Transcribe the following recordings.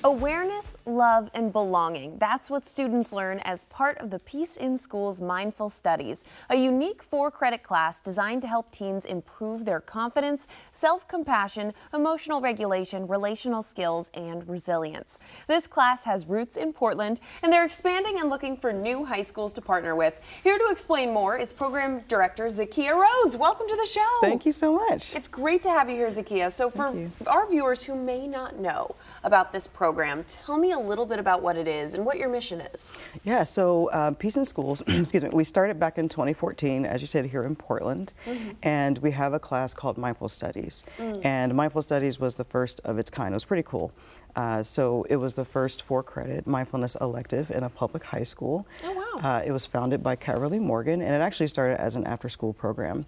Awareness, love, and belonging. That's what students learn as part of the Peace in Schools Mindful Studies, a unique 4-credit class designed to help teens improve their confidence, self-compassion, emotional regulation, relational skills, and resilience. This class has roots in Portland, and they're expanding and looking for new high schools to partner with. Here to explain more is Program Director Zakiya Rhodes. Welcome to the show. Thank you so much. It's great to have you here, Zakiya. So for our viewers who may not know about this program, tell me a little bit about what it is and what your mission is. Yeah, so Peace in Schools, excuse me, we started back in 2014, as you said, here in Portland, and we have a class called Mindful Studies. And Mindful Studies was the first of its kind. It was pretty cool. So it was the first 4-credit mindfulness elective in a public high school. Oh, wow. It was founded by Carolyn Morgan, and it actually started as an after-school program.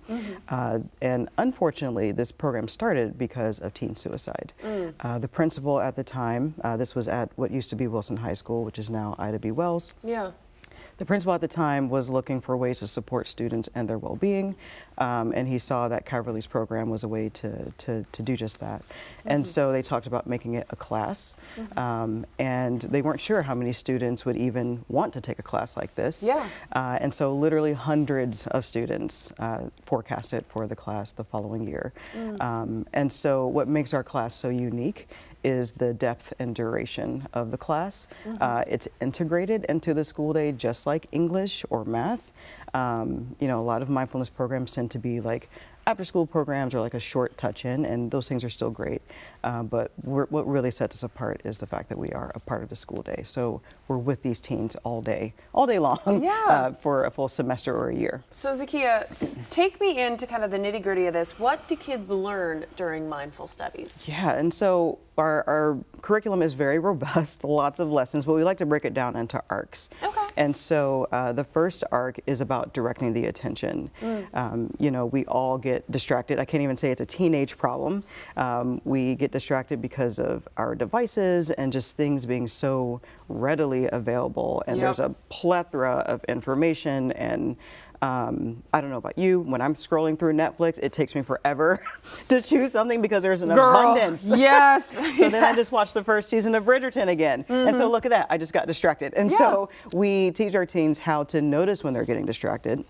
And unfortunately, this program started because of teen suicide. The principal at the time, this was at what used to be Wilson High School, which is now Ida B. Wells. Yeah. The principal at the time was looking for ways to support students and their well-being, and he saw that Calverley's program was a way to do just that. And so they talked about making it a class, and they weren't sure how many students would even want to take a class like this. Yeah. And so literally hundreds of students forecasted for the class the following year. And so what makes our class so unique is the depth and duration of the class. It's integrated into the school day just like English or math. You know, a lot of mindfulness programs tend to be like after-school programs or like a short touch-in, and those things are still great. But what really sets us apart is the fact that we are a part of the school day. So we're with these teens all day long for a full semester or a year. So Zakiya, take me into kind of the nitty-gritty of this. What do kids learn during mindful studies? Yeah, and so our curriculum is very robust, lots of lessons, but we like to break it down into arcs. Okay. And so the first arc is about directing the attention. You know, we all get distracted. I can't even say it's a teenage problem. We get distracted because of our devices and just things being so readily available. And there's a plethora of information, and I don't know about you, when I'm scrolling through Netflix, it takes me forever to choose something because there's an abundance. Yes. So then I just watched the first season of Bridgerton again. And so look at that, I just got distracted. And so we teach our teens how to notice when they're getting distracted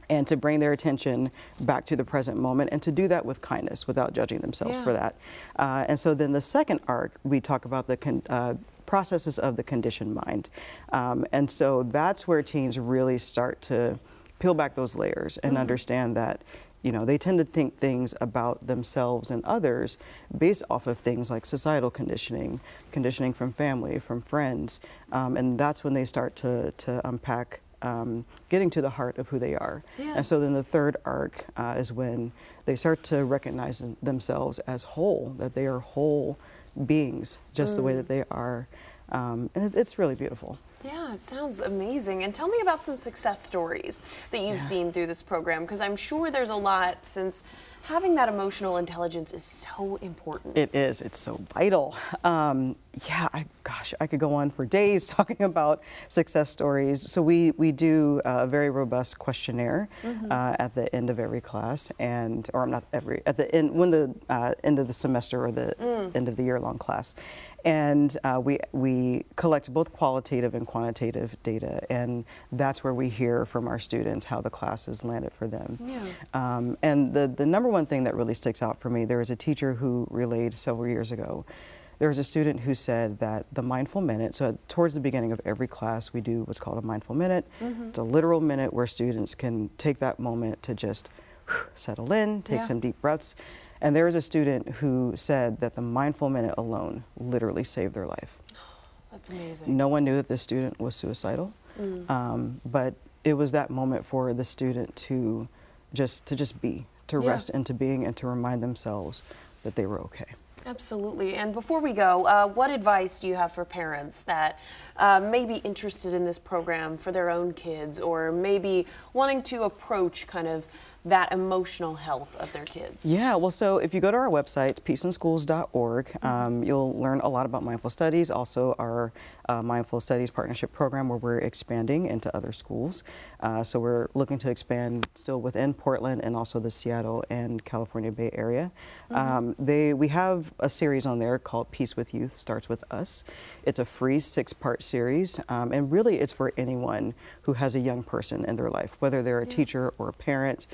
and to bring their attention back to the present moment, and to do that with kindness without judging themselves for that. And so then the second arc, we talk about the processes of the conditioned mind. And so that's where teens really start to peel back those layers and understand that, you know, they tend to think things about themselves and others based off of things like societal conditioning, conditioning from family, from friends, and that's when they start to unpack getting to the heart of who they are. And so then the third arc is when they start to recognize themselves as whole, that they are whole beings, just the way that they are, and it's really beautiful. Yeah, it sounds amazing. And tell me about some success stories that you've seen through this program, because I'm sure there's a lot, since having that emotional intelligence is so important. It is. It's so vital. Yeah, gosh, I could go on for days talking about success stories. So we do a very robust questionnaire at the end of every class, and or not every, at the end, when the end of the semester or the end of the year-long class. And we collect both qualitative and quantitative data, and that's where we hear from our students how the class has landed for them. And the number one thing that really sticks out for me, there was a teacher who relayed several years ago. There was a student who said that the mindful minute, so towards the beginning of every class we do what's called a mindful minute. It's a literal minute where students can take that moment to just settle in, take some deep breaths. And there was a student who said that the mindful minute alone literally saved their life. That's amazing. No one knew that this student was suicidal, but it was that moment for the student to just be, to rest into being, and to remind themselves that they were okay. Absolutely. And before we go, what advice do you have for parents that may be interested in this program for their own kids, or maybe wanting to approach kind of that emotional health of their kids? Yeah, well, so if you go to our website, peaceinschools.org, you'll learn a lot about mindful studies, also our mindful studies partnership program, where we're expanding into other schools. So we're looking to expand still within Portland and also the Seattle and California Bay Area. We have a series on there called Peace with Youth Starts With Us. It's a free 6-part series, and really it's for anyone who has a young person in their life, whether they're a teacher or a parent,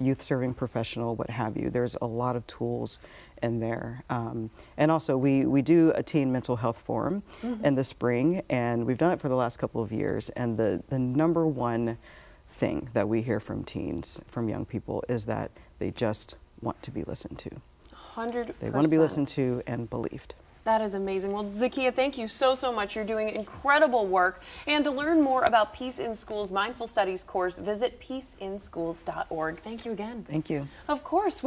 youth serving professional, what have you. There's a lot of tools in there. And also we do a teen mental health forum in the spring, and we've done it for the last couple of years, and the number one thing that we hear from teens, from young people, is that they just want to be listened to. 100%. They want to be listened to and believed. That is amazing. Well, Zakiya, thank you so much. You're doing incredible work. And to learn more about Peace in Schools Mindful Studies course, visit peaceinschools.org. Thank you again. Thank you. Of course.